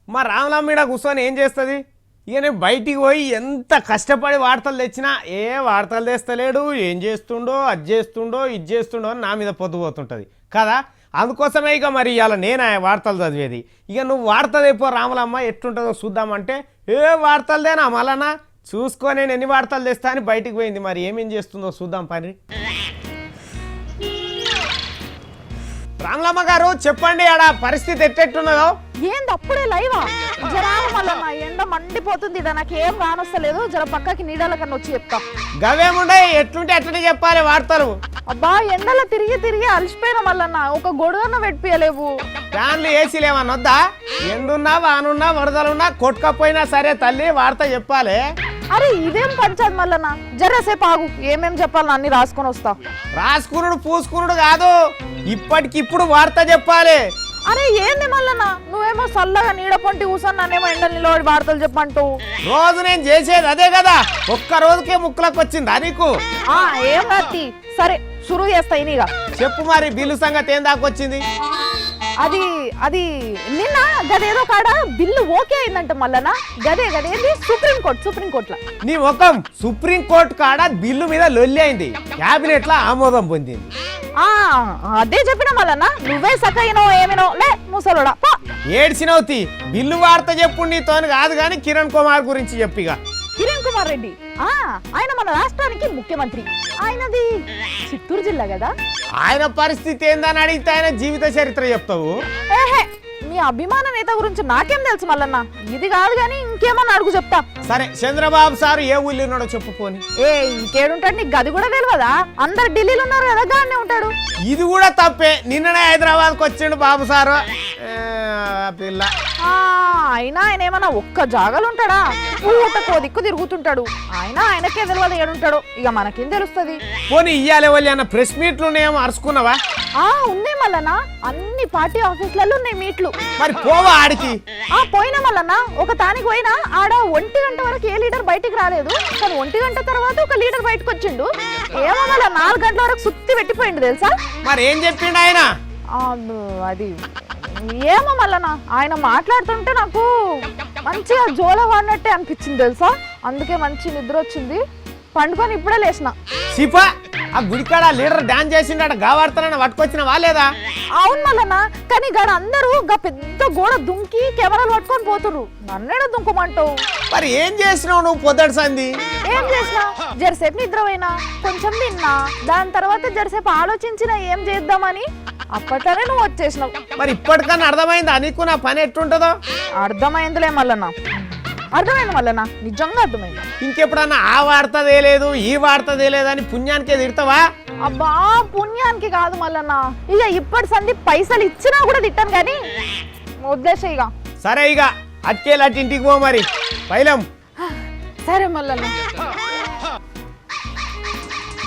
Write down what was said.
మా రామలమ్మీడ కూర్చొని ఏం చేస్తుంది? ఇక నేను బయటికి పోయి ఎంత కష్టపడి వార్తలు తెచ్చినా వార్తలు తెస్తలేడు, ఏం చేస్తుండో, అది చేస్తుండో, ఇది చేస్తుండో అని నా మీద పొద్దుపోతుంటుంది కదా. అందుకోసమే ఇక మరి ఇవాళ నేను వార్తలు చదివేది. ఇక నువ్వు వార్త తెప్పో రామలమ్మ, ఎట్టుంటుందో చూద్దామంటే వార్తలదేనా మళ్ళా చూసుకొని నేను ఎన్ని వార్తలు తెస్తా అని బయటికి పోయింది. మరి ఏమేం చేస్తుందో చూద్దాం పని. రామలమ్మ గారు చెప్పండి, ఆడ పరిస్థితి ఎట్టెట్టున్నదో. ఏంది అప్పుడే లైవా? జరాల మళ్ళా నా ఎండ మండిపోతుంది, నాకేం కానొస్తలేదు. జర పక్కకి నీడల కన్నా వచ్చి చెప్తా. గవేముండే ఎట్లుంటే ఎట్లనే చెప్పాలి వార్తలు. అబ్బా ఎండలో తిరిగి తిరిగి అలసిపోయిన మళ్ళన్న ఒక గొడుగన్న పెట్టియలేవు. ఫ్యాన్లు ఏసీలు ఏమన్నా వద్దా? ఎండున్నా వానున్నా వరదలున్నా కొట్టుకపోయినా సరే తల్లి వార్త చెప్పాలి. అరే ఇదేం పంచాది మళ్ళన్న, జరసేపు ఆగు, ఏమేం చెప్పాలని అన్ని రాసుకొని వస్తా. రాసుకునుడు పూసుకునుడు కాదు, ఇప్పటికిప్పుడు వార్త చెప్పాలి. అరే ఏంది మళ్ళన్న, నువ్వేమో చల్లగా నీడ పొంటి కూర్చొని నన్నేమో ఎండలు నిలబడి వార్తలు చెప్పంటూ. రోజు నేను చేసేది అదే కదా, ఒక్క రోజుకే ముక్కులకు వచ్చిందా నీకు? ఏం రాత్తి, సరే షురూ చేస్తా. ఇనిగా చెప్పు మరి, బిల్లు సంగతి ఏం దాకొచ్చింది? అది అది నిన్న గదేదో కాడ బిల్లు ఓకే అయిందంట మళ్ళన. గదేంది సుప్రీంకోర్టులో. నీ ముఖం, సుప్రీంకోర్టు కాడ బిల్లు మీద లొల్లి అయింది, క్యాబినెట్ లో ఆమోదం పొందింది. అదే చెప్పిన మళ్ళనా, నువ్వే సక్కయినో ఏమినో లే ముసలోడా. ఏడ్చినవుతి, బిల్లు వార్త చెప్పు నీతో కాదు కానీ కిరణ్ కుమార్ గురించి చెప్పిగా. కిరణ్ కుమార్ రెడ్డి ఆయన మన రాష్ట్రానికి ముఖ్యమంత్రి. ఆయనది చిత్తూరు జిల్లా కదా. ఆయన పరిస్థితి ఏందని అడిగితే ఆయన జీవిత చరిత్ర చెప్తావు. మీ అభిమాన నేత గురించి నాకేం తెలుసు మల్లన్న, ఇది కాదు గాని ఇంకేమన్నా అడుగు చెప్తా. సరే చంద్రబాబు సార్ ఏ ఊళ్ళో ఉన్నాడో చెప్పుకోని. ఇంకేడుంటాడు, నీకు గది కూడా తెలియదా? అందరు ఢిల్లీలో ఉన్నారు కదా, గానే ఉంటాడు. ఇది కూడా తప్పే, నిన్ననే హైదరాబాద్కి వచ్చిండు బాబు సారు పిల్ల. అయినా ఆయన ఏమన్నా ఒక్క జాగాలు ఉంటాడా? ఊటకో దిక్కు తిరుగుతుంటాడు. ఆయనకే తెలియదు ఏడుంటాడో, ఇక మనకేం తెలుస్తుంది. పోనీ ఇయ్యాలి వాళ్ళు అన్న ప్రెస్ మీట్లు ఉన్నాయేమో అరుచుకున్నావా? ఉన్నాయి మల్లన్న, అన్ని పార్టీ ఆఫీసులలో ఉన్నాయి మీట్లు. మరి పోవా ఆడికి? పోయినా మల్లన్న, ఒక తానికి పోయినా ఆడ 1 గంట వరకు ఏ లీడర్ బయటికి రాలేదు. కానీ 1 గంట తర్వాత ఒక లీడర్ బయటకు వచ్చిండు. ఏమో మళ్ళీ 4 గంటల వరకు సుత్తి పెట్టిపోయిండు తెలుసా. మరి ఏం చెప్పిండు ఆయన? అది ఏమో మల్లన్న, ఆయన మాట్లాడుతుంటే నాకు మంచిగా జోల వాడినట్టే అనిపించింది తెలుసా. అందుకే మంచి నిద్ర వచ్చింది, పండుకొని ఇప్పుడే లేచిన. సిపా ఆ గుడికాడ లీడర్ డాన్స్ చేసిండ గావాడుతానని పట్టుకొచ్చిన వాళ్ళేదా? అవును మల్లన్న, కానీ గాడ అందరూ గా పెద్ద గోడ దుంకి కెమెరాలు పట్టుకొని పోతుర్రు. నన్నేడ దుంకమంటావు? మరి ఏం చేసినావు నువ్వు పొద్దుటి సంది? ఏం చేసినా, జరసేపు నిద్రపోయినా, కొంచెం తిన్నా, దాని తర్వాత జరసేపు ఆలోచించిన ఏం చేద్దామని. అప్పట్లోనే నువ్వు వచ్చేసినావు. మరి ఇప్పటికన్నా అర్థమైందా నీకు నా పని ఎట్టుంటదో? అర్థమైందిలే మల్లన్న, అర్థమైంది మల్లన్న, నిజంగా అర్థమైంది. ఇంకెప్పుడన్నా ఆ వార్త తేలేదు ఈ వార్త తేలేదని పుణ్యానికే తిడతావా? అబ్బా పుణ్యానికి కాదు మల్లన్న, ఇక ఇప్పటి సంది పైసలు ఇచ్చినా కూడా తిట్టాను కానీ వదిలేసే ఇక. సరే ఇక అట్కేలాంటి ఇంటికి పో మరి పైలం. సరే మల్లన్న.